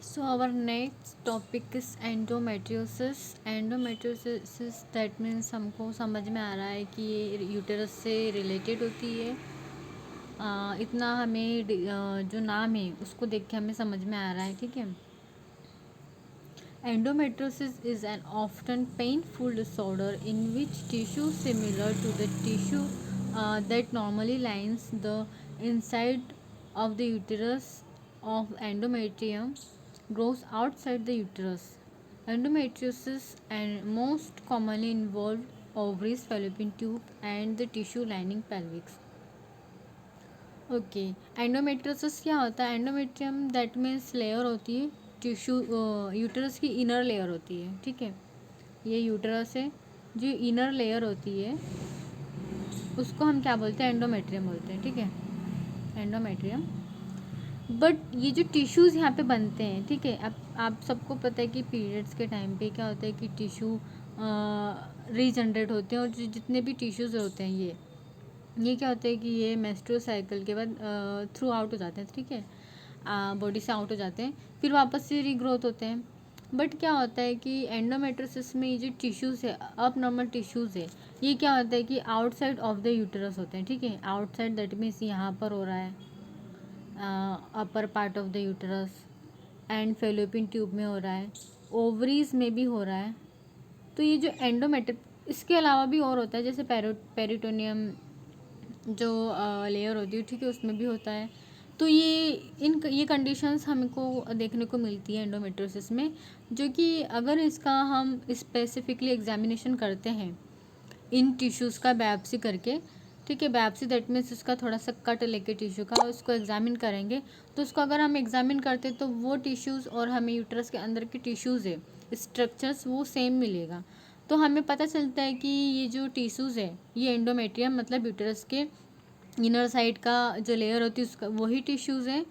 So our next topic is endometriosis. Endometriosis that means हमको समझ में आ रहा है कि ये यूटेरस से रिलेटेड होती है। इतना हमें जो नाम है उसको देख के हमें समझ में आ रहा है, ठीक है। Endometriosis is an often painful disorder in which tissue similar to the tissue that normally lines the inside of the uterus of endometrium grows outside the uterus. Endometriosis and most commonly involve ovaries, fallopian tube, and the tissue lining pelvis. Okay, endometriosis क्या होता है? Endometrium that means layer होती है tissue, uterus की inner layer होती है, ठीक है। ये यूटरस है, जो इनर लेयर होती है उसको हम क्या बोलते हैं? एंडोमेट्रियम बोलते हैं, ठीक है, एंडोमेट्रियम। बट ये जो टिश्यूज़ यहाँ पे बनते हैं, ठीक है, अब आप सबको पता है कि पीरियड्स के टाइम पे क्या होता है कि टिश्यू रीजनरेट होते हैं, और जितने भी टिश्यूज़ होते हैं ये क्या होता है कि ये मेंस्ट्रुअल साइकिल के बाद थ्रू आउट हो जाते हैं, ठीक है, बॉडी से आउट हो जाते हैं, फिर वापस से रीग्रोथ होते हैं। बट क्या होता है कि एंडोमेट्रोसिस में ये जो टिश्यूज़ है, अब नॉर्मल टिश्यूज़ है, ये क्या होता है कि आउटसाइड ऑफ द यूटरस होते हैं, ठीक है। आउटसाइड दैट मीन्स यहाँ पर हो रहा है, upper part of the uterus, and fallopian tube में हो रहा है, ओवरीज में भी हो रहा है। तो ये जो एंडोमेट्रिक, इसके अलावा भी और होता है, जैसे पेरिटोनियम जो लेयर होती है, ठीक है, उसमें भी होता है। तो ये कंडीशंस हमको देखने को मिलती है एंडोमेट्रोसिस में, जो कि अगर इसका हम स्पेसिफिकली एग्जामिनेशन करते हैं इन टिश्यूज़ का बायोप्सी करके, ठीक है, बायोप्सी दैट मीन्स उसका थोड़ा सा कट लेके टिश्यू का उसको एग्जामिन करेंगे, तो उसको अगर हम एग्जामिन करते तो वो टिश्यूज़ और हमें यूट्रस के अंदर के टिश्यूज़ है, स्ट्रक्चर्स वो सेम मिलेगा। तो हमें पता चलता है कि ये जो टिश्यूज़ है ये एंडोमेट्रियम मतलब यूट्रस के इनर साइड का जो लेयर होती है उसका वही टिश्यूज़ हैं,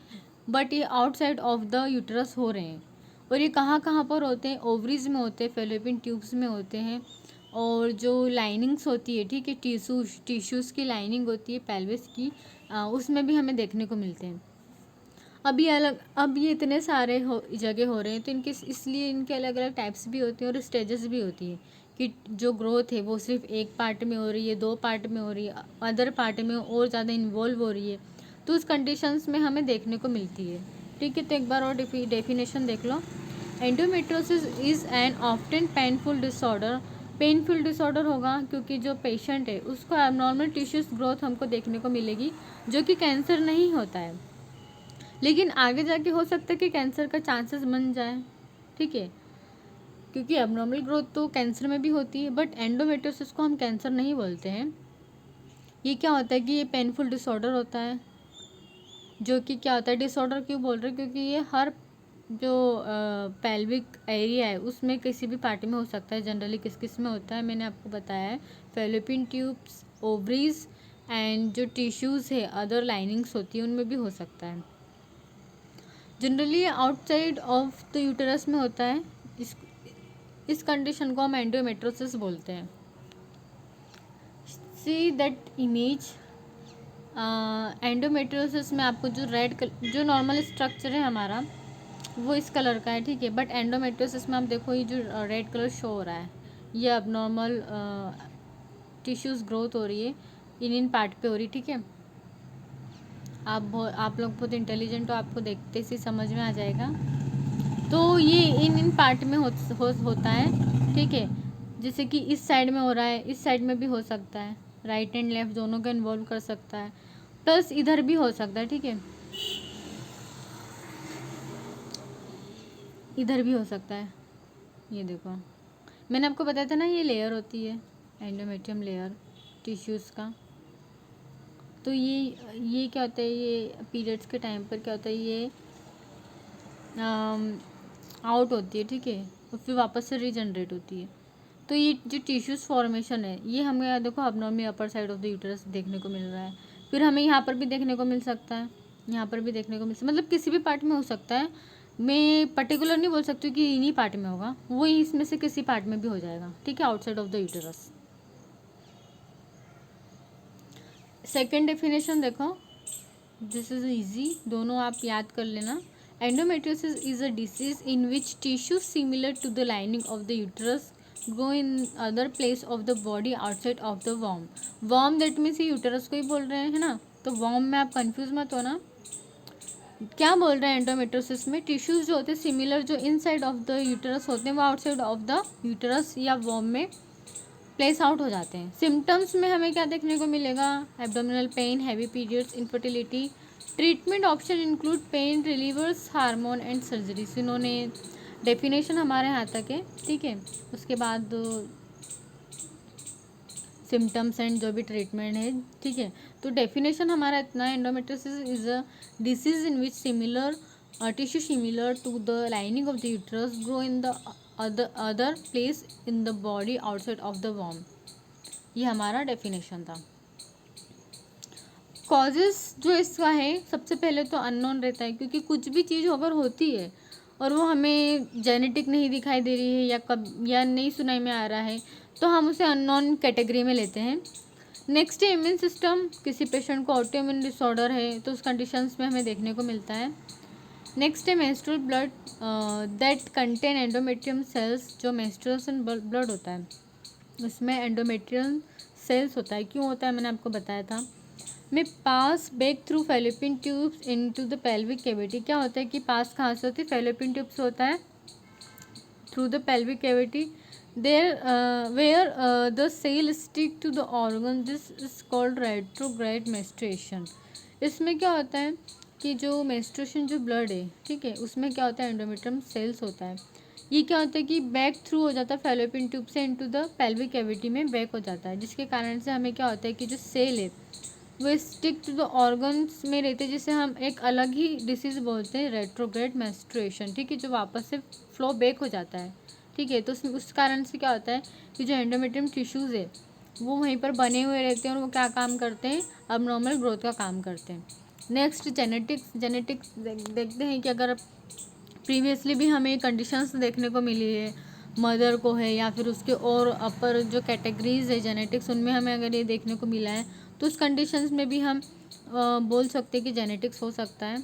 बट ये आउटसाइड ऑफ द यूट्रस हो रहे हैं। और ये कहाँ कहाँ पर होते हैं? ओवरीज में होते हैं, फेलोपियन ट्यूब्स में होते हैं, और जो लाइनिंग्स होती है, ठीक है, टिश्यूज़ की लाइनिंग होती है पेल्विस की, उसमें भी हमें देखने को मिलते हैं। अब ये इतने सारे जगह हो रहे हैं, तो इनके इसलिए इनके अलग अलग टाइप्स भी होती हैं और स्टेजेस भी होती है कि जो ग्रोथ है वो सिर्फ एक पार्ट में हो रही है, 2 पार्ट में हो रही है, अदर पार्ट में और ज़्यादा इन्वॉल्व हो रही है, तो उस कंडीशंस में हमें देखने को मिलती है, ठीक है। तो एक बार और डेफिनेशन देख लो। Endometriosis is an often painful disorder होगा क्योंकि जो पेशेंट है उसको एबनॉर्मल टिश्यूज ग्रोथ हमको देखने को मिलेगी, जो कि कैंसर नहीं होता है, लेकिन आगे जाके हो सकता है कि कैंसर का चांसेस बन जाए, ठीक है, क्योंकि एबनॉर्मल ग्रोथ तो कैंसर में भी होती है, बट एंडोमेट्रोसिस को हम कैंसर नहीं बोलते हैं। ये क्या होता है कि ये पेनफुल डिसऑर्डर होता है, जो कि क्या होता है, डिसऑर्डर क्यों बोल रहे हैं, क्योंकि ये हर जो पेल्विक एरिया है उसमें किसी भी पार्ट में हो सकता है। जनरली किस किस में होता है मैंने आपको बताया है, फेलोपियन ट्यूब्स, ओवरीज, एंड जो टिश्यूज़ है अदर लाइनिंग्स होती है उनमें भी हो सकता है। Generally outside of the uterus में होता है। इस कंडीशन को हम एंडोमेट्रोसिस बोलते हैं। See that image. एंडोमेट्रोसिस में आपको जो नॉर्मल स्ट्रक्चर है हमारा वो इस कलर का है, ठीक है, बट एंडोमेट्रोसिस में आप देखो ये जो रेड कलर शो हो रहा है, ये अब नॉर्मल टिश्यूज़ ग्रोथ हो रही है, इन पार्ट पे हो रही, ठीक है। आप लोग बहुत इंटेलिजेंट हो, आपको देखते से समझ में आ जाएगा। तो ये इन पार्ट में होता है, ठीक है, जैसे कि इस साइड में हो रहा है, इस साइड में भी हो सकता है, राइट एंड लेफ्ट दोनों का इन्वॉल्व कर सकता है, प्लस इधर भी हो सकता है, ठीक है, इधर भी हो सकता है। ये देखो, मैंने आपको बताया था ना ये लेयर होती है एंडोमेट्रियम लेयर टिश्यूज़ का। तो ये क्या होता है, ये पीरियड्स के टाइम पर क्या होता है, ये आउट होती है, ठीक है, और फिर वापस से रीजनरेट होती है। तो ये जो टिश्यूज़ फॉर्मेशन है ये हमें देखो abnormally upper side of the uterus देखने को मिल रहा है, फिर हमें यहाँ पर भी देखने को मिल सकता है, यहाँ पर भी देखने को मिल सकता है, मतलब किसी भी पार्ट में हो सकता है। मैं पर्टिकुलर नहीं बोल सकती कि इन्हीं पार्ट में होगा, वो इसमें से किसी पार्ट में भी हो जाएगा, ठीक है, outside of the uterus. Second definition देखो, दिस इज़ इजी, दोनों आप याद कर लेना। Endometriosis is a disease in which tissues similar to the lining of the uterus grow in other place of the body outside of the womb. Womb that means ये uterus को ही बोल रहे हैं, है ना? तो वॉर्म में आप कंफ्यूज मत हो ना, क्या बोल रहे हैं एंडोमेट्रोसिस में, टिश्यूज जो होते हैं सिमिलर जो इनसाइड ऑफ द यूटरस होते हैं वो आउटसाइड ऑफ द यूटरस या वॉर्म में प्लेस आउट हो जाते हैं. सिम्टम्स में हमें क्या देखने को मिलेगा? Abdominal pain, heavy periods, infertility. Treatment option include pen relievers, hormone and surgery. इन्होंने डेफिनेशन हमारे यहाँ तक है, ठीक है. उसके बाद सिम्टम्स एंड जो भी ट्रीटमेंट है, ठीक है. तो डेफिनेशन हमारा इतना है, endometriosis is a disease in which similar tissue similar to the lining of the uterus grow in the other place in the body outside of the वॉर्म. ये हमारा डेफिनेशन था. कॉजेस जो इसका है सबसे पहले तो अननोन रहता है, क्योंकि कुछ भी चीज़ अगर होती है और वो हमें जेनेटिक नहीं दिखाई दे रही है या नहीं सुनाई में आ रहा है तो हम उसे अननोन कैटेगरी में लेते हैं. नेक्स्ट है इम्यून सिस्टम. किसी पेशेंट को ऑटो इम्यून डिसऑर्डर है तो उस कंडीशंस में हमें देखने को मिलता है. नेक्स्ट है menstrual blood that contain endometrium cells. जो मेंस्ट्रुएशन ब्लड होता है उसमें एंडोमेट्रियम सेल्स होता है. क्यों होता है मैंने आपको बताया था. May pass back through fallopian tubes into the pelvic cavity. क्या होता है कि पास कहाँ से होती है? फेलोपियन ट्यूब्स होता है through the pelvic cavity. There where the cell stick to the organ. This is called retrograde menstruation. इसमें क्या होता है कि जो मेंस्ट्रुएशन जो ब्लड है, ठीक है, उसमें क्या होता है एंडोमेट्रियम सेल्स होता है. ये क्या होता है कि बैक थ्रू हो जाता है फेलोपियन ट्यूब से इनटू द पेल्विक कैविटी में बैक हो जाता है, जिसके कारण से हमें क्या होता है कि जो सेल है वो स्टिक टू द ऑर्गन्स में रहते हैं, जिसे हम एक अलग ही डिसीज बोलते हैं रेट्रोग्रेड मेंस्ट्रुएशन, ठीक है, जो वापस से फ्लो बैक हो जाता है, ठीक है. तो उस कारण से क्या होता है कि जो एंडोमेट्रियम टिश्यूज़ है वो वहीं पर बने हुए रहते हैं और वो क्या काम करते हैं? अब नॉर्मल ग्रोथ का काम करते हैं. नेक्स्ट जेनेटिक्स देखते हैं कि अगर प्रीवियसली भी हमें कंडीशंस देखने को मिली है, मदर को है या फिर उसके और अपर जो कैटेगरीज है जेनेटिक्स उनमें हमें अगर ये देखने को मिला है तो उस कंडीशंस में भी हम बोल सकते हैं कि जेनेटिक्स हो सकता है.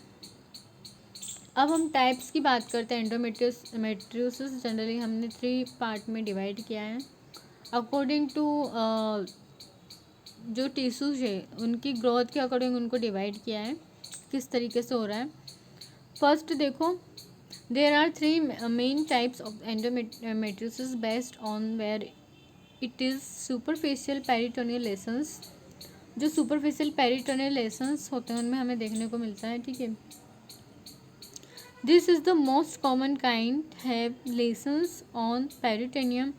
अब हम टाइप्स की बात करते हैं. एंडोमेट्रियोसिस जनरली हमने 3 पार्ट में डिवाइड किया है अकॉर्डिंग टू जो टिश्यूज है उनकी ग्रोथ के अकॉर्डिंग उनको डिवाइड किया है किस तरीके से हो रहा है. फर्स्ट देखो, there are 3 main types of endometriosis based on where it is superficial peritoneal lesions. जो सुपरफिशियल पेरिटोनियल लेशंस होते हैं उनमें हमें देखने को मिलता है, ठीक है. This is the most common kind have lesions on peritoneum.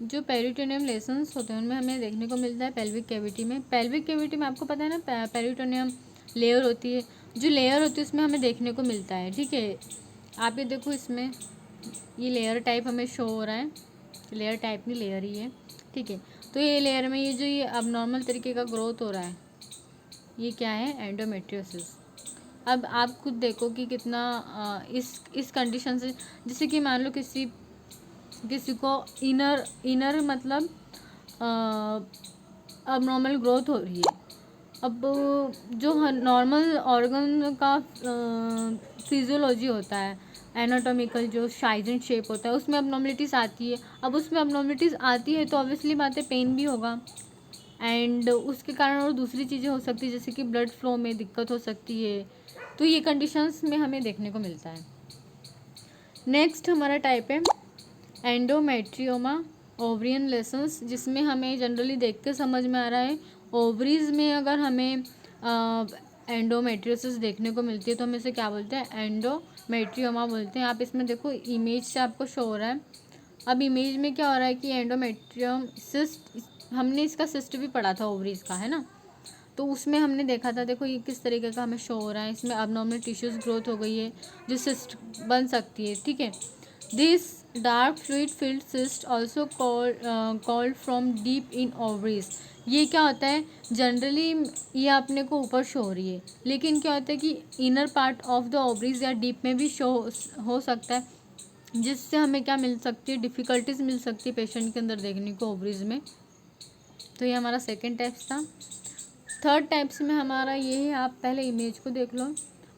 जो पेरिटोनियम लेशंस होते हैं उनमें हमें देखने को मिलता है पेल्विक कैविटी में. पेल्विक कैविटी में आपको पता है ना पेरिटोनियम लेयर होती है. जो लेयर होती है उसमें हमें देखने को मिलता है, ठीक है. आप ये देखो इसमें ये लेयर टाइप हमें शो हो रहा है. लेयर टाइप नहीं लेयर ही है, ठीक है. तो ये लेयर में ये अब नॉर्मल तरीके का ग्रोथ हो रहा है ये क्या है? एंडोमेट्रियोसिस. अब आप खुद देखो कि कितना इस कंडीशन से, जैसे कि मान लो किसी को इनर मतलब अब नॉर्मल ग्रोथ हो रही है. अब जो नॉर्मल ऑर्गन का फिजियोलॉजी होता है एनाटॉमिकल जो साइज एंड शेप होता है उसमें अबनॉर्मलिटीज़ आती है. अब उसमें अबनॉर्मलिटीज़ आती है तो ऑब्वियसली बात है पेन भी होगा एंड उसके कारण और दूसरी चीज़ें हो सकती है जैसे कि ब्लड फ्लो में दिक्कत हो सकती है. तो ये कंडीशंस में हमें देखने को मिलता है. नेक्स्ट हमारा टाइप है एंडोमेट्रियोमा ओवरियन लेशंस, जिसमें हमें जनरली देख के समझ में आ रहा है ओवरीज में अगर हमें एंडोमेट्रियोसिस देखने को मिलती है तो हम इसे क्या बोलते हैं? एंडोमेट्रियोमा बोलते हैं. आप इसमें देखो इमेज से आपको शो हो रहा है. अब इमेज में क्या हो रहा है कि एंडोमेट्रियम सिस्ट, हमने इसका सिस्ट भी पढ़ा था ओवरीज का, है ना. तो उसमें हमने देखा था, देखो ये किस तरीके का हमें शो हो रहा है. इसमें अबनॉर्मल टिश्यूज ग्रोथ हो गई है जो सिस्ट बन सकती है, ठीक है. This dark fluid filled cyst also called from deep in ovaries. ये क्या होता है जनरली ये अपने को ऊपर शो हो रही है, लेकिन क्या होता है कि inner part of the ovaries या डीप में भी शो हो सकता है, जिससे हमें क्या मिल सकती है? डिफ़िकल्टीज मिल सकती है पेशेंट के अंदर देखने को ओवरीज में. तो ये हमारा सेकेंड टाइप्स था. थर्ड टाइप्स में हमारा ये है, आप पहले इमेज को देख लो.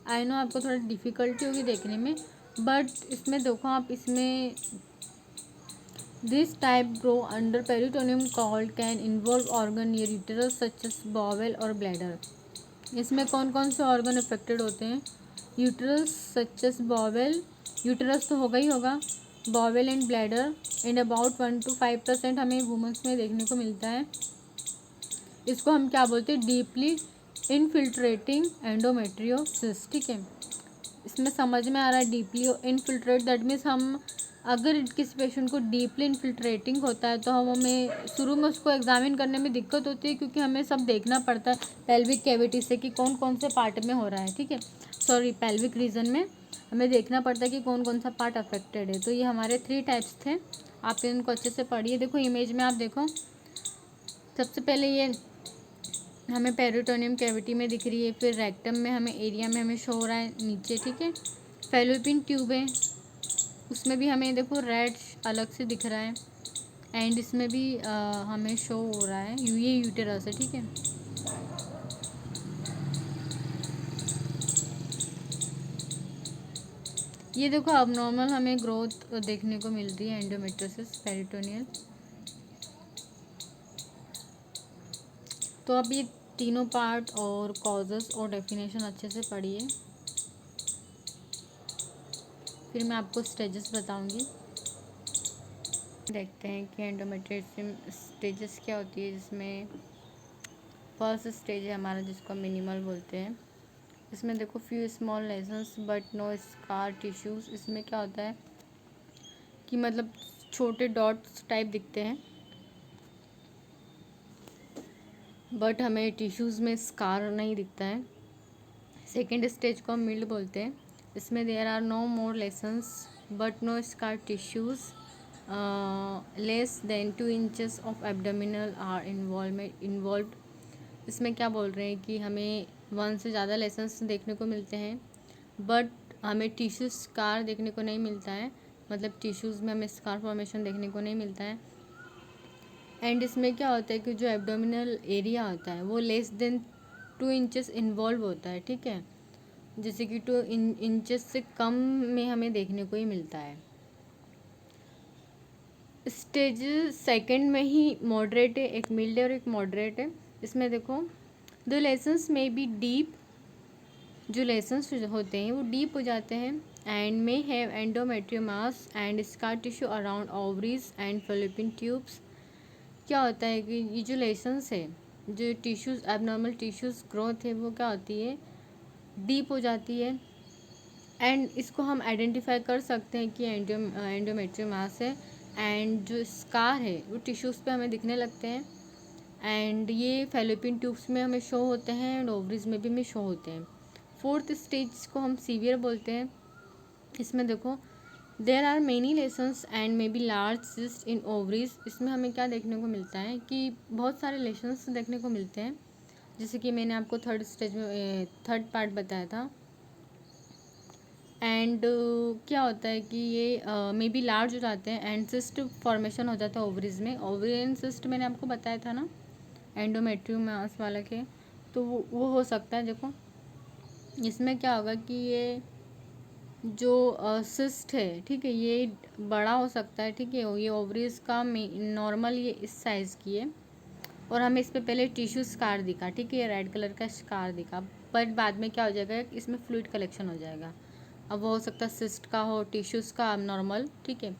आई नो आपको थोड़ा डिफ़िकल्टी होगी देखने में, बट इसमें देखो आप, इसमें this type grow under peritoneum called can involve organ near uterus such as bowel और ब्लैडर। इसमें कौन कौन से ऑर्गन अफेक्टेड होते हैं? Uterus such as bowel, uterus तो होगा ही होगा, bowel and bladder, and about 1 to 5% हमें वुमेंस में देखने को मिलता है। इसको हम क्या बोलते हैं? Deeply infiltrating endometriosis. ठीक है, इसमें समझ में आ रहा है डीपली इनफिल्ट्रेट, दैट मीन्स हम अगर किसी पेशेंट को डीपली इनफिल्ट्रेटिंग होता है तो हमें शुरू में उसको एग्जामिन करने में दिक्कत होती है, क्योंकि हमें सब देखना पड़ता है पेल्विक कैविटी से कि कौन कौन से पार्ट में हो रहा है। ठीक है, सॉरी, पेल्विक रीजन में हमें देखना पड़ता है कि कौन कौन सा पार्ट अफेक्टेड है। तो ये हमारे 3 टाइप्स थे, आप इनको अच्छे से पढ़िए। देखो इमेज में आप देखो, सबसे पहले ये हमें पेरिटोनियम कैविटी में दिख रही है, फिर रेक्टम में हमें एरिया में हमें शो हो रहा है नीचे। ठीक है, फैलोपियन ट्यूब है, उसमें भी हमें देखो रेड अलग से दिख रहा है, एंड इसमें भी हमें शो हो रहा है ये यूटेरस है। ठीक है, ये देखो अबनॉर्मल हमें ग्रोथ देखने को मिल रही है एंडोमेट्रियोसिस पेरिटोनियल। तो अब ये तीनों पार्ट और कॉजेस और डेफिनेशन अच्छे से पढ़िए, फिर मैं आपको स्टेजेस बताऊंगी। देखते हैं कि एंडोमेट्रियोसिस स्टेजेस क्या होती है, जिसमें फर्स्ट स्टेज है हमारा जिसको मिनिमल बोलते हैं। इसमें देखो few small lesions but no scar tissues. इसमें क्या होता है कि मतलब छोटे डॉट्स टाइप दिखते हैं, बट हमें टिश्यूज़ में स्कार नहीं दिखता है। सेकेंड स्टेज को हम मिल्ड बोलते हैं। इसमें there are no more lesions but no scar tissues, less than 2 inches of abdominal are involved. इसमें क्या बोल रहे हैं कि हमें 1 से ज़्यादा लेसन्स देखने को मिलते हैं, बट हमें टिश्यू स्कार देखने को नहीं मिलता है, मतलब टिश्यूज़ में हमें स्कार फॉर्मेशन देखने को नहीं मिलता है। एंड इसमें क्या होता है कि जो एब्डोमिनल एरिया होता है वो लेस देन 2 inches इन्वॉल्व होता है। ठीक है, जैसे कि 2 inches से कम में हमें देखने को ही मिलता है। स्टेज सेकंड में ही मॉडरेट है, एक मिल्ड और एक मॉडरेट है। इसमें देखो the lesions may be deep, जो लेसन्स होते हैं वो डीप हो जाते हैं, and may have endometriomas and scar tissue around ovaries and fallopian tubes. क्या होता है कि ये जो लेसन्स है, जो टिश्यूज़ एबनॉर्मल टिश्यूज़ ग्रोथ है वो क्या होती है, डीप हो जाती है, एंड इसको हम आइडेंटिफाई कर सकते हैं कि एंडोमेट्रियोमास है। एंड जो स्कार है वो टिश्यूज़ पे हमें दिखने लगते हैं, एंड ये फैलोपियन ट्यूब्स में हमें शो होते हैं एंड ओवरीज में भी हमें शो होते हैं। फोर्थ स्टेज को हम सीवियर बोलते हैं। इसमें देखो there are many lesions and may be large cyst in ovaries. इसमें हमें क्या देखने को मिलता है कि बहुत सारे लेसन्स देखने को मिलते हैं, जैसे कि मैंने आपको थर्ड स्टेज में थर्ड पार्ट बताया था। एंड क्या होता है कि ये मे बी लार्ज हो जाते हैं एंड सिस्ट फॉर्मेशन हो जाता है ओवरीज में। ओवरियन सिस्ट मैंने आपको बताया था ना एंडोमेट्रियोमास वाला के, तो वो हो सकता है। देखो इसमें क्या होगा कि ये जो सिस्ट है, ठीक है, ये बड़ा हो सकता है। ठीक है, ये ओवरीज का नॉर्मल ये इस साइज़ की है, और हमें इस पर पहले टिश्यू स्कार दिखा, ठीक है, ये रेड कलर का स्कार दिखा, बट बाद में क्या हो जाएगा, इसमें फ्लूइड कलेक्शन हो जाएगा। अब वो हो सकता है सिस्ट का हो, टिश्यूज़ का अब नॉर्मल। ठीक है,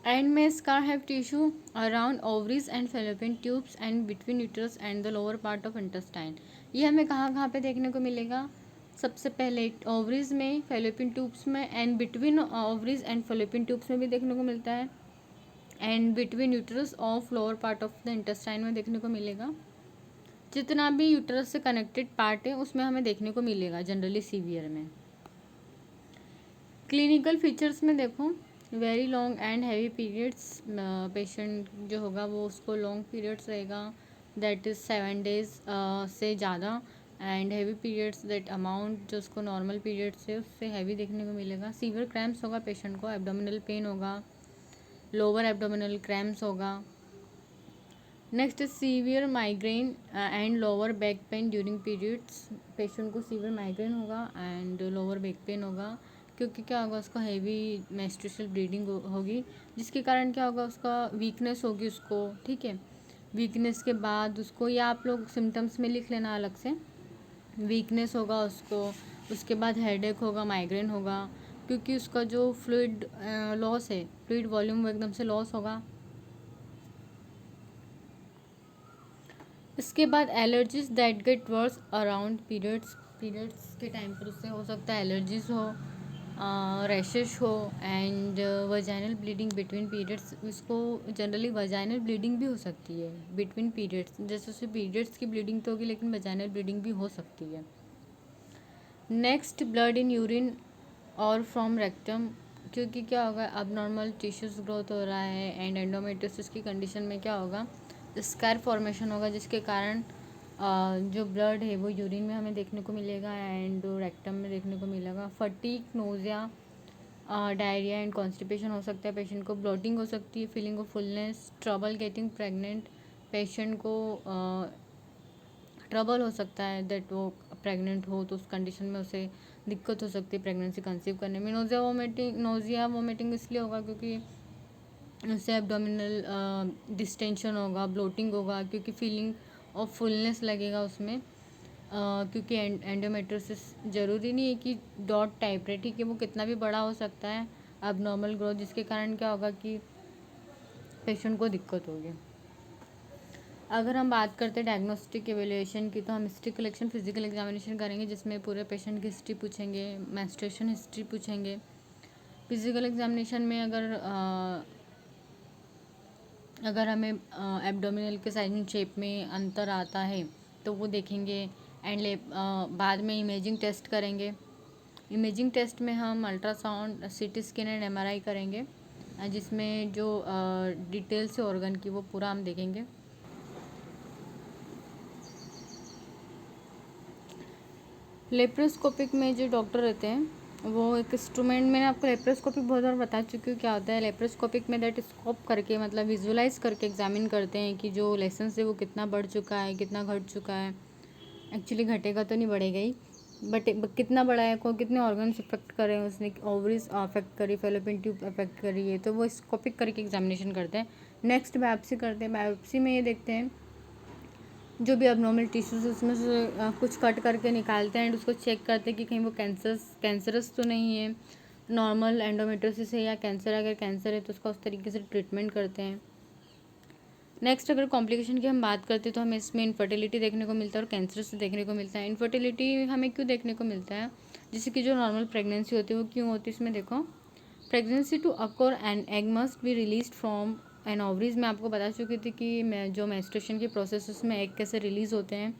एंड में scar have tissue around ovaries and fallopian tubes and between uterus and the lower part of intestine. ये हमें कहाँ कहाँ पे देखने को मिलेगा? सबसे पहले ओवरीज में, फैलोपियन ट्यूब्स में, and between ovaries and fallopian tubes में भी देखने को मिलता है, and between uterus of lower part of the intestine में देखने को मिलेगा। जितना भी यूटरस से कनेक्टेड पार्ट है उसमें हमें देखने को मिलेगा जनरली सीवियर में। क्लिनिकल फीचर्स में देखो very long and heavy periods, patient जो होगा वो उसको लॉन्ग पीरियड्स रहेगा, दैट इज़ 7 days से ज़्यादा, and heavy periods that amount जो उसको नॉर्मल पीरियड्स है उससे हैवी देखने को मिलेगा। सीवियर क्रैम्प्स होगा पेशेंट को, एब्डोमिनल पेन होगा, लोअर एब्डोमिनल क्रैम्प्स होगा, next severe migraine and lower back pain during periods. Patient को सीवियर माइग्रेन होगा एंड लोअर बैक पेन होगा, क्योंकि क्या होगा, उसका हैवी मेंस्ट्रुअल ब्लीडिंग होगी, जिसके कारण क्या होगा, उसका वीकनेस होगी उसको, ठीक है। वीकनेस के बाद उसको, या आप लोग सिम्टम्स में लिख लेना अलग से, वीकनेस होगा उसको, उसके बाद हेडेक होगा, माइग्रेन होगा, क्योंकि उसका जो फ्लूइड लॉस है, फ्लूइड वॉल्यूम वो एकदम से लॉस होगा। इसके बाद allergies that get worse around periods. Periods के टाइम पर उससे हो सकता है एलर्जीज हो, रैशेस हो, and vaginal bleeding between periods. इसको जनरली वजाइनल ब्लीडिंग भी हो सकती है बिटवीन पीरियड्स, जैसे उससे पीरियड्स की ब्लीडिंग तो होगी लेकिन वजाइनल ब्लीडिंग भी हो सकती है। नेक्स्ट ब्लड इन यूरिन और फ्रॉम रेक्टम, क्योंकि क्या होगा, अब नॉर्मल टिश्यूज ग्रोथ हो रहा है एंड एंडोमेट्रियोसिस की कंडीशन में क्या होगा, स्कार फॉर्मेशन होगा, जिसके कारण जो ब्लड है वो यूरिन में हमें देखने को मिलेगा एंड रेक्टम में देखने को मिलेगा। Fatigue, nausea, diarrhoea and constipation हो सकता है पेशेंट को, ब्लोटिंग हो सकती है, feeling of fullness, trouble getting pregnant, patient को ट्रबल हो सकता है दैट वो प्रेग्नेंट हो तो उस कंडीशन में उसे दिक्कत हो सकती है प्रेगनेंसी कंसीव करने में। नोजिया वोमिटिंग इसलिए होगा क्योंकि उससे एब्डोमिनल डिस्टेंशन होगा, ब्लोटिंग होगा, क्योंकि फीलिंग ऑफ फुलनेस लगेगा उसमें, क्योंकि एंडोमेट्रोसिस ज़रूरी नहीं है कि डॉट टाइप है, ठीक है, वो कितना भी बड़ा हो सकता है अब नॉर्मल ग्रोथ, जिसके कारण क्या होगा कि पेशेंट को दिक्कत होगी। अगर हम बात करते हैं डायग्नोस्टिक एवेल्यूएशन की, तो हम हिस्ट्री कलेक्शन, फिजिकल एग्जामिनेशन करेंगे, जिसमें पूरे पेशेंट की हिस्ट्री पूछेंगे, मेंस्ट्रुएशन हिस्ट्री पूछेंगे। फिजिकल एग्जामिनेशन में अगर हमें एब्डोमिनल के साइज में, शेप में अंतर आता है तो वो देखेंगे, एंड बाद में इमेजिंग टेस्ट करेंगे। इमेजिंग टेस्ट में हम ultrasound, CT scan and MRI करेंगे, जिसमें जो डिटेल्स है ऑर्गन की वो पूरा हम देखेंगे। लेप्रोस्कोपिक में जो डॉक्टर रहते हैं वो एक इंस्ट्रूमेंट, मैंने आपको लेप्रोस्कोपिक बहुत बार बता चुकी हूँ क्या होता है। लेप्रोस्कोपिक में दैट स्कोप करके, मतलब विजुलाइज करके एग्जामिन करते हैं कि जो लेसन है वो कितना बढ़ चुका है, कितना घट चुका है। एक्चुअली घटेगा तो नहीं, बढ़ेगा ही, बट कितना बड़ा है, को कितने ऑर्गन्स इफेक्ट करे हैं उसने, ओवरीज अफेक्ट करी, फेलोपियन ट्यूब अफेक्ट करी है, तो वो स्कोपिक करके एग्जामिनेशन करते हैं। नेक्स्ट बायोप्सी करते हैं। बायोप्सी में ये देखते हैं जो भी अबनॉर्मल टिश्यूज उसमें से कुछ कट करके निकालते हैं एंड उसको चेक करते हैं कि कहीं वो कैंसरस तो नहीं है, नॉर्मल एंडोमेट्रोसिस है या कैंसर, अगर कैंसर है तो उसका उस तरीके से ट्रीटमेंट करते हैं। नेक्स्ट अगर कॉम्प्लिकेशन की हम बात करते हैं तो हमें इसमें इनफर्टिलिटी देखने को मिलता है और कैंसरस देखने को मिलता है। इनफर्टिलिटी हमें क्यों देखने को मिलता है, जैसे कि जो नॉर्मल प्रेगनेंसी होती है वो क्यों होती है, इसमें देखो, pregnancy to occur and egg must be release from an ovaries. मैं आपको बता चुकी थी कि मैं जो मेंस्ट्रुएशन के प्रोसेस उसमें एग कैसे रिलीज़ होते हैं।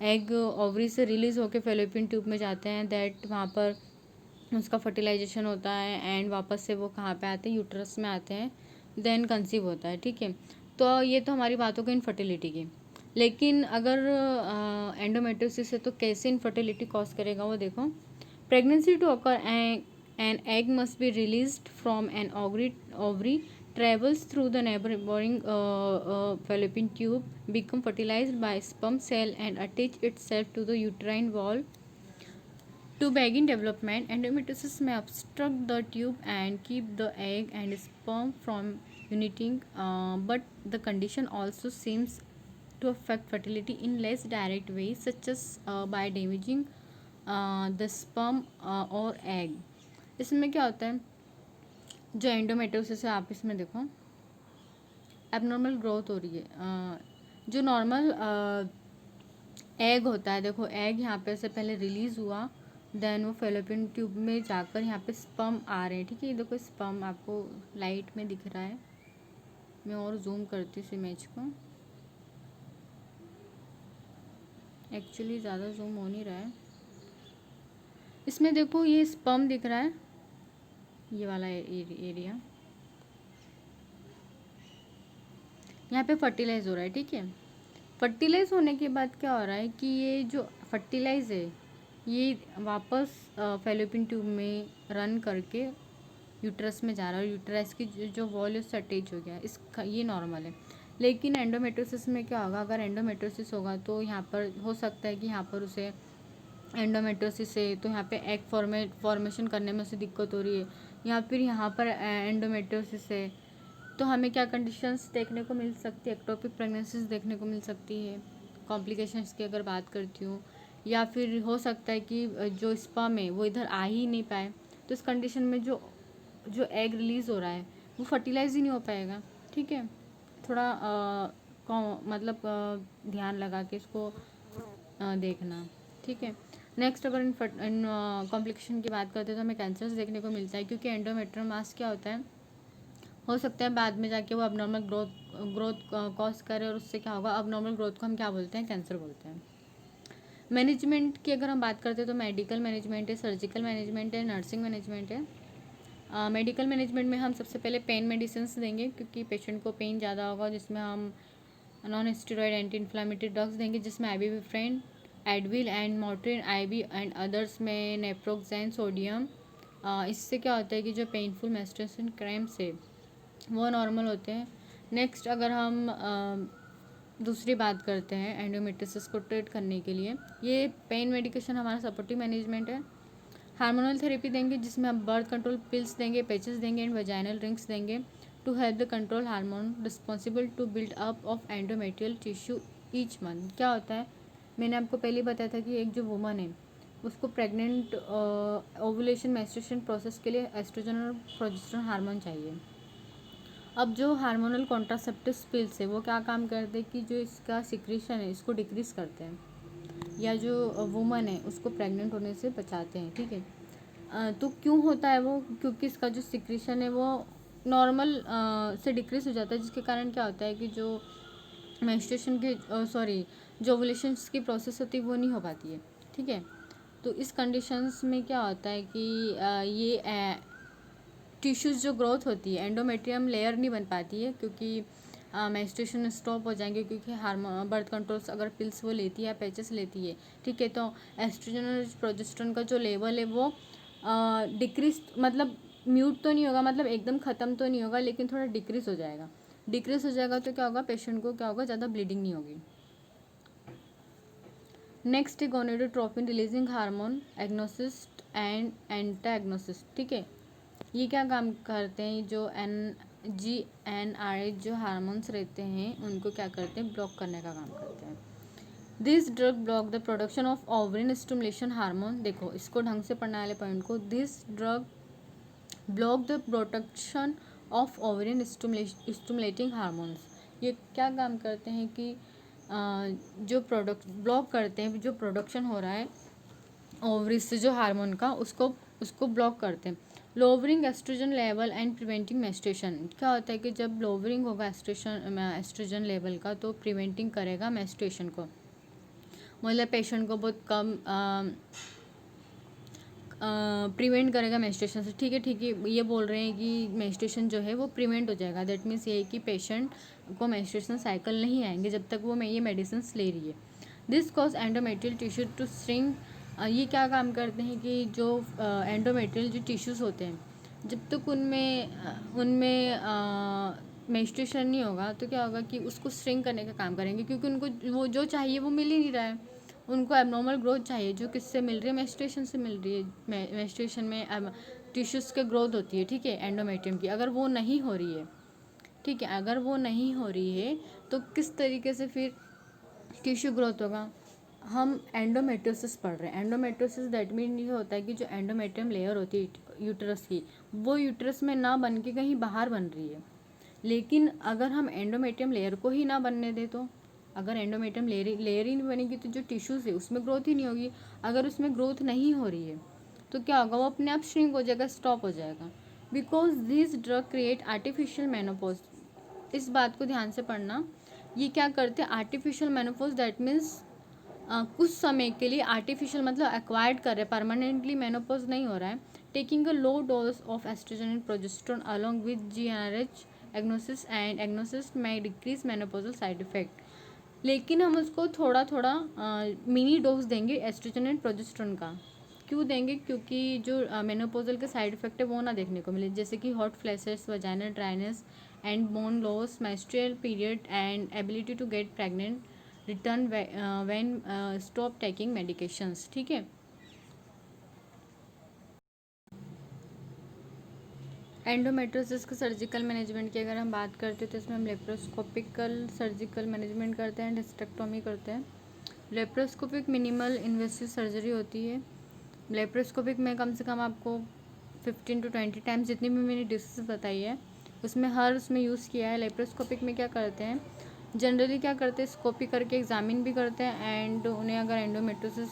एग ओवरीज से रिलीज़ होकर फेलोपियन ट्यूब में जाते हैं, दैट वहाँ पर उसका फर्टिलाइजेशन होता है एंड वापस से वो कहाँ पे आते हैं, यूट्रस में आते हैं, देन कंसीव होता है, ठीक है। तो ये तो हमारी बात हो गई इनफर्टिलिटी की। लेकिन अगर एंडोमेट्रियोसिस है तो कैसे इनफर्टिलिटी कॉज करेगा वो देखो। Pregnancy to occur an egg must be released from an ovary, travels through the neighboring fallopian tube, become fertilized by sperm cell and attach itself to the uterine wall. To begin development, endometriosis may obstruct the tube and keep the egg and sperm from uniting, but the condition also seems to affect fertility in less direct ways, such as by damaging the sperm or egg. इसमें क्या होता है, जो endometriosis है, आप इसमें देखो abnormal growth हो रही है, जो नॉर्मल एग होता है, देखो एग यहाँ पे से पहले रिलीज़ हुआ, देन वो फेलोपियन ट्यूब में जाकर यहाँ पे स्पर्म आ रहे हैं, ठीक है। ये देखो स्पर्म आपको लाइट में दिख रहा है, मैं और जूम करती हूँ इस इमेज को, एक्चुअली ज़्यादा जूम हो नहीं रहा है। इसमें देखो ये स्पर्म दिख रहा है, ये वाला एरिया यहाँ पे फर्टिलाइज हो रहा है, ठीक है। फर्टिलाइज होने के बाद क्या हो रहा है कि ये जो फर्टिलाइज है ये वापस फेलोपियन ट्यूब में रन करके यूट्रस में जा रहा है, और यूट्रस की जो वॉल है उससे अटैच हो गया, इसका ये नॉर्मल है। लेकिन एंडोमेट्रियोसिस में क्या होगा, अगर एंडोमेट्रियोसिस होगा तो यहाँ पर हो सकता है कि यहाँ पर उसे एंडोमेट्रियोसिस है तो यहाँ पे एग फॉर्मेशन करने में उसे दिक्कत हो रही है, या फिर यहाँ पर एंडोमेट्रियोसिस है तो हमें क्या कंडीशंस देखने को मिल सकती है, एक्टोपिक प्रेगनेंसीज देखने को मिल सकती है। कॉम्प्लिकेशंस की अगर बात करती हूँ, या फिर हो सकता है कि जो स्पर्म है वो इधर आ ही नहीं पाए, तो इस कंडीशन में जो जो एग रिलीज़ हो रहा है वो फर्टिलाइज ही नहीं हो पाएगा। ठीक है, थोड़ा मतलब ध्यान लगा के इसको देखना। ठीक है, नेक्स्ट अगर इन कॉम्प्लिकेशन की बात करते हैं तो हमें कैंसर्स देखने को मिलता है, क्योंकि एंडोमेट्रियल मास क्या होता है, हो सकता है बाद में जाके वो अबनॉर्मल ग्रोथ कॉज करे, और उससे क्या होगा, अबनॉर्मल ग्रोथ को हम क्या बोलते हैं, कैंसर बोलते हैं। मैनेजमेंट की अगर हम बात करते हैं तो मेडिकल मैनेजमेंट है, सर्जिकल मैनेजमेंट है, नर्सिंग मैनेजमेंट है। मेडिकल मैनेजमेंट में हम सबसे पहले पेन मेडिसिन देंगे, क्योंकि पेशेंट को पेन ज़्यादा होगा, जिसमें हम non steroid anti inflammatory drugs देंगे, जिसमें ibuprofen, Advil and Motrin IV and others में नेप्रोक्सेन, सोडियम। इससे क्या होता है कि जो पेनफुल मेंस्ट्रुएशन क्रैम्प्स है वो नॉर्मल होते हैं। नेक्स्ट अगर हम दूसरी बात करते हैं एंडोमेट्रियोसिस को ट्रीट करने के लिए, ये पेन मेडिकेशन हमारा सपोर्टिव मैनेजमेंट है। हार्मोनल थेरेपी देंगे, जिसमें हम बर्थ कंट्रोल पिल्स देंगे, पैचेस देंगे एंड वजाइनल रिंग्स देंगे to help the control hormone responsible to build up of endometrial tissue each month. क्या होता है, मैंने आपको पहले बताया था कि एक जो वुमन है उसको प्रेग्नेंट ओवुलेशन मेंस्ट्रुएशन प्रोसेस के लिए एस्ट्रोजन और प्रोजेस्टेरोन हार्मोन चाहिए। अब जो हार्मोनल कॉन्ट्रासेप्टिव पिल्स है वो क्या काम करते हैं कि जो इसका सिक्रीशन है इसको डिक्रीज़ करते हैं, या जो वुमन है उसको प्रेग्नेंट होने से बचाते हैं। ठीक है, तो क्यों होता है वो, क्योंकि इसका जो सिक्रीशन है वो नॉर्मल से डिक्रीज हो जाता है, जिसके कारण क्या होता है कि जो मेंस्ट्रुएशन की जो ओवुलेशन की प्रोसेस होती है वो नहीं हो पाती है। ठीक है, तो इस कंडीशंस में क्या होता है कि ये टिश्यूज़ जो ग्रोथ होती है, एंडोमेट्रियम लेयर नहीं बन पाती है, क्योंकि मेंस्ट्रुएशन स्टॉप हो जाएंगे, क्योंकि हार्मोन बर्थ कंट्रोल्स अगर पिल्स वो लेती है, पैचेस लेती है। ठीक है, तो एस्ट्रोजन और प्रोजेस्टेरोन का जो लेवल है वो डिक्रीज, मतलब म्यूट तो नहीं होगा, मतलब एकदम ख़त्म तो नहीं होगा, लेकिन थोड़ा डिक्रीज हो जाएगा। डिक्रीज हो जाएगा तो क्या होगा, पेशेंट को क्या होगा, ज़्यादा ब्लीडिंग नहीं होगी। Next gonadotropin releasing hormone, agonist and antagonist. ठीक है, ये क्या काम करते हैं, जो GnRH जो हार्मोन्स रहते हैं उनको क्या करते हैं, ब्लॉक करने का काम करते हैं। This drug block the production of ovarian stimulation hormone. देखो इसको ढंग से पढ़ने वाले पॉइंट को, this drug block the production of ovarian stimulating hormones. ये क्या काम करते हैं कि जो प्रोडक्ट ब्लॉक करते हैं, जो प्रोडक्शन हो रहा है ओवरीज से जो हार्मोन का, उसको ब्लॉक करते हैं। Lowering oestrogen level and preventing menstruation. क्या होता है कि जब लोवरिंग होगा एस्ट्रोजन लेवल का तो प्रिवेंटिंग करेगा मेंस्ट्रुएशन को, मतलब पेशेंट को बहुत कम प्रिवेंट करेगा मेंस्ट्रुएशन से। ठीक है, ये बोल रहे हैं कि मेंस्ट्रुएशन जो है वो प्रिवेंट हो जाएगा। दैट मीन्स ये है कि पेशेंट को मेंस्ट्रुएशन साइकिल नहीं आएंगे जब तक वो ये मेडिसिन ले रही है। This cause endometrial tissue to shrink. ये क्या काम करते हैं कि जो एंडोमेट्रियल जो टिश्यूज़ होते हैं, जब तक उनमें मेंस्ट्रुएशन नहीं होगा तो क्या होगा कि उसको श्रिंक करने का काम करेंगे, क्योंकि उनको वो जो चाहिए वो मिल ही नहीं रहा है। उनको एबनॉर्मल ग्रोथ चाहिए, जो किससे मिल रही है, मेंस्ट्रुएशन से मिल रही है। मेंस्ट्रुएशन में टिश्यूज़ के ग्रोथ होती है। ठीक है, एंडोमेट्रियम की अगर वो नहीं हो रही है, ठीक है, अगर वो नहीं हो रही है तो किस तरीके से फिर टिश्यू ग्रोथ होगा। हम एंडोमेट्रियोसिस पढ़ रहे हैं। एंडोमेट्रियोसिस दैट मीन ये होता है कि जो एंडोमेट्रियम लेयर होती है यूट्रस की, वो यूट्रस में ना बन के कहीं बाहर बन रही है। लेकिन अगर हम एंडोमेट्रियम लेयर को ही ना बनने दें, तो अगर एंडोमेट्रियम लेयर ही नहीं बनेगी तो जो टिश्यूज़ है उसमें ग्रोथ ही नहीं होगी। अगर उसमें ग्रोथ नहीं हो रही है तो क्या होगा, वो अपने आप श्रिंक हो जाएगा, स्टॉप हो जाएगा। Because this drug create artificial menopause. इस बात को ध्यान से पढ़ना, ये क्या करते हैं, आर्टिफिशियल मेनोपॉज दैट मीन्स कुछ समय के लिए आर्टिफिशियल मतलब एक्वायर्ड कर रहे हैं, परमानेंटली मेनोपॉज नहीं हो रहा है। Taking a low dose of oestrogen and progesterone along with GnRH agonist and agonist may decrease menopausal side effect. लेकिन हम उसको थोड़ा थोड़ा मिनी डोज देंगे एस्ट्रोजन एंड प्रोजेस्टेरोन का। क्यों देंगे, क्योंकि जो मेनोपॉजल के साइड इफेक्ट है वो ना देखने को मिले, जैसे कि hot flashes, vaginal dryness and bone loss, menstrual period and ability to get pregnant return when stop taking medications. ठीक है। एंडोमेट्रोसिस के सर्जिकल मैनेजमेंट की अगर हम बात करते हैं तो इसमें हम लेप्रोस्कोपिकल सर्जिकल मैनेजमेंट करते हैं, हिस्टेक्टोमी करते हैं। लेप्रोस्कोपिक मिनिमल इन्वेसिव सर्जरी होती है। लेप्रोस्कोपिक में कम से कम आपको 15 to 20 टाइम्स, जितनी भी मैंने डिशेस बताई है उसमें हर उसमें यूज़ किया है। लेप्रोस्कोपिक में क्या करते हैं, जनरली क्या करते हैं, स्कोपी करके एग्जामिन भी करते हैं एंड उन्हें अगर एंडोमेट्रोसिस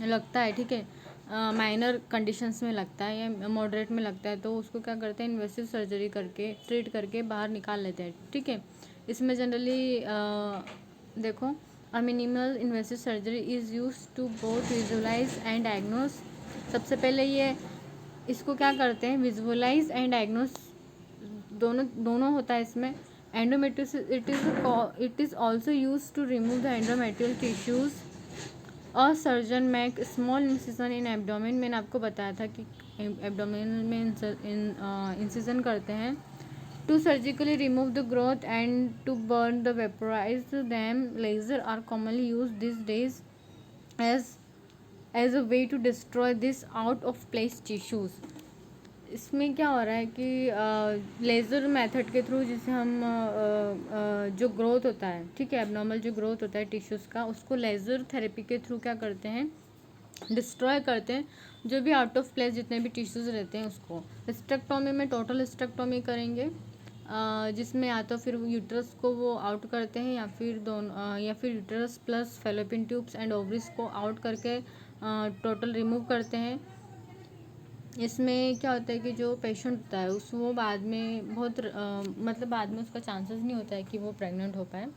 लगता है, ठीक है, माइनर कंडीशंस में लगता है या मॉडरेट में लगता है, तो उसको क्या करते हैं, इन्वेसिव सर्जरी करके ट्रीट करके बाहर निकाल लेते हैं। ठीक है। इसमें जनरली देखो, a minimal invasive surgery is use to both visualise and diagnose. सबसे पहले ये इसको क्या करते हैं, विजुअलाइज एंड डायग्नोस दोनों होता है इसमें। Endometriosis it is also use to remove the endometrial tissues. A surgeon make small incision in abdomen. मैंने आपको बताया था कि एब्डोमेन में इंसिजन करते हैं to surgically remove the growth and to burn the vaporise them. Laser are commonly use this days as a way to destroy this out of place tissues. इसमें क्या हो रहा है कि लेज़र मेथड के थ्रू जिसे हम जो ग्रोथ होता है, ठीक है, एबनॉर्मल जो ग्रोथ होता है टिश्यूज़ का, उसको लेज़र थेरेपी के थ्रू क्या करते हैं, डिस्ट्रॉय करते हैं, जो भी आउट ऑफ प्लेस जितने भी टिश्यूज़ रहते हैं उसको। हिस्टेक्टोमी में टोटल हिस्टेक्टोमी करेंगे, जिसमें या तो फिर यूट्रस को वो आउट करते हैं या फिर दोनों या फिर uterus plus fallopian tubes and ovaries को आउट करके टोटल रिमूव करते हैं। इसमें क्या होता है कि जो पेशेंट होता है उस वो बाद में बहुत मतलब बाद में उसका चांसेस नहीं होता है कि वो प्रेग्नेंट हो पाए,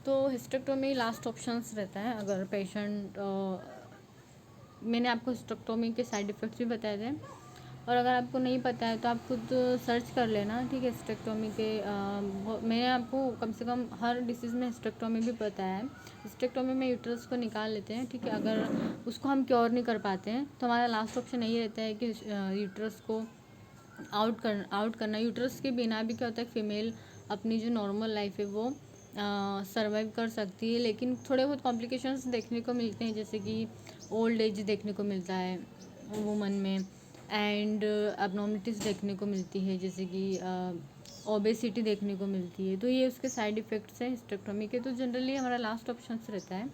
तो हिस्टेक्टोमी लास्ट ऑप्शंस रहता है। अगर पेशेंट मैंने आपको हिस्टेक्टोमी के साइड इफ़ेक्ट्स भी बताए थे, और अगर आपको नहीं पता है तो आप खुद सर्च कर लेना, ठीक है। हिस्टेक्टोमी के मैंने आपको कम से कम हर डिसीज़ में हिस्टेक्टोमी भी बताया है। हिस्टेक्टोमी में यूट्रस को निकाल लेते हैं, ठीक है। अगर उसको हम क्योर नहीं कर पाते हैं तो हमारा लास्ट ऑप्शन यही रहता है कि यूट्रस को आउट करना। यूट्रस के बिना भी क्या होता है, फीमेल अपनी जो नॉर्मल लाइफ है वो सर्वाइव कर सकती है, लेकिन थोड़े बहुत कॉम्प्लिकेशंस देखने को मिलते हैं, जैसे कि ओल्ड एज देखने को मिलता है वुमन में, एंड अबनॉर्मलिटीज़ देखने को मिलती है, जैसे कि ओबेसिटी देखने को मिलती है। तो ये उसके साइड इफ़ेक्ट्स हैं हिस्टेक्टोमी के। तो जनरली हमारा लास्ट ऑप्शन रहता है।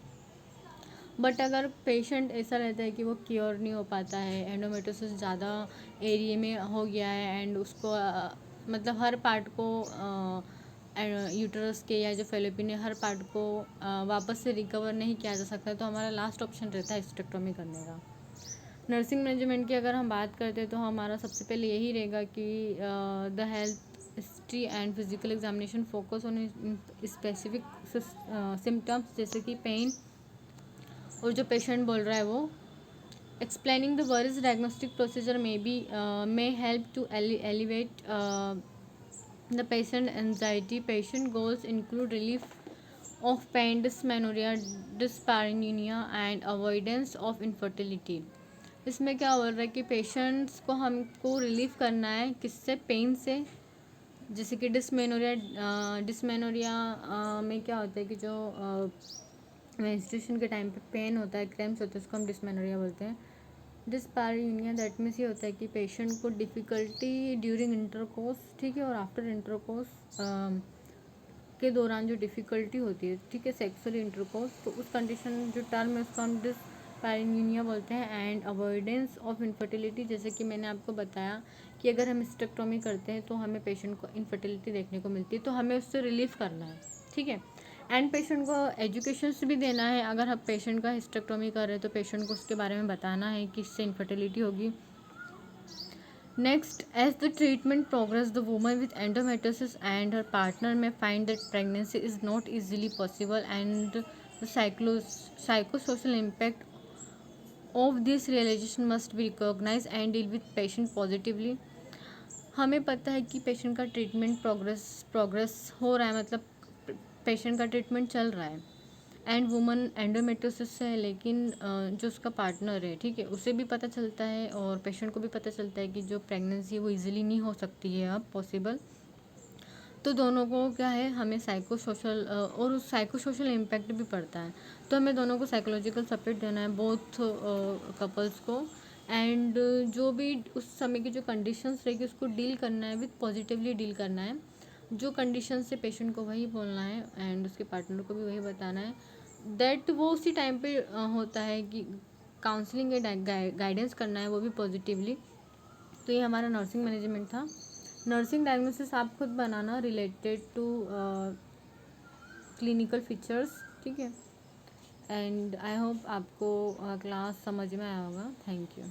बट अगर पेशेंट ऐसा रहता है कि वो क्योर नहीं हो पाता है, एंडोमेट्रोसिस ज़्यादा एरिया में हो गया है एंड उसको मतलब हर पार्ट को यूट्रस के या जो फेलोपियन है हर पार्ट को वापस से रिकवर नहीं किया जा सकता, तो हमारा लास्ट ऑप्शन रहता है हिस्टेक्टोमी करने का। नर्सिंग मैनेजमेंट की अगर हम बात करते हैं तो हमारा सबसे पहले यही रहेगा कि the health history and physical examination focus on specific symptoms, जैसे कि पेन और जो पेशेंट बोल रहा है वो। Explaining the various diagnostic procedure may help to elevate the patient anxiety. Patient goals include relief of pain, dysmenorrhea, dyspareunia and avoidance of infertility. इसमें क्या हो रहा है कि पेशेंट्स को हमको रिलीफ करना है, किससे, पेन से, जैसे कि डिस्मेनोरिया में क्या होता है कि जो मेंस्ट्रुएशन के टाइम पे पेन होता है, क्रैम्प्स होते हैं, उसको हम डिस्मेनोरिया बोलते हैं। डिस्पारयूनिया दैट मीन्स ये होता है कि पेशेंट को डिफ़िकल्टी ड्यूरिंग इंटरकोर्स, ठीक है, और आफ्टर इंटरकोर्स के दौरान जो डिफ़िकल्टी होती है, ठीक है, सेक्सुअल इंटरकोर्स, तो उस कंडीशन जो टर्म है उसको हम डिस्पारयूनिया बोलते हैं। एंड अवॉइडेंस ऑफ इनफर्टिलिटी, जैसे कि मैंने आपको बताया कि अगर हम हिस्टेक्टोमी करते हैं तो हमें पेशेंट को इनफर्टिलिटी देखने को मिलती है, तो हमें उससे रिलीफ करना है, ठीक है। एंड पेशेंट को एजुकेशन भी देना है। अगर हम पेशेंट का हिस्टेक्टोमी कर रहे हैं तो पेशेंट को उसके बारे में बताना है कि इससे इनफर्टिलिटी होगी। Next, as the treatment progress the woman with endometriosis and her partner may find that pregnancy is not easily possible and the psychosocial impact of this realisation must be recognise and deal with patient positively. हमें पता है कि patient का treatment progress हो रहा है, मतलब patient का ट्रीटमेंट चल रहा है एंड वुमन एंडोमेट्रोसिस से है, लेकिन जो उसका पार्टनर है, ठीक है, उसे भी पता चलता है और पेशेंट को भी पता चलता है कि जो प्रेगनेंसी है वो इजीली नहीं हो सकती है अब पॉसिबल। तो दोनों को क्या है, हमें साइको सोशल और उस साइको सोशल इम्पैक्ट भी पड़ता है, तो हमें दोनों को साइकोलॉजिकल सपोर्ट देना है, बोथ कपल्स को। एंड जो भी उस समय की जो कंडीशंस रहेगी उसको डील करना है, विथ पॉजिटिवली डील करना है। जो कंडीशन से पेशेंट को वही बोलना है एंड उसके पार्टनर को भी वही बताना है। दैट वो उसी टाइम पे होता है कि काउंसलिंग या गाइडेंस करना है, वो भी पॉजिटिवली। तो ये हमारा नर्सिंग मैनेजमेंट था। नर्सिंग डायग्नोसिस आप खुद बनाना रिलेटेड टू क्लिनिकल फीचर्स, ठीक है। एंड आई होप आपको क्लास समझ में आया होगा। Thank you.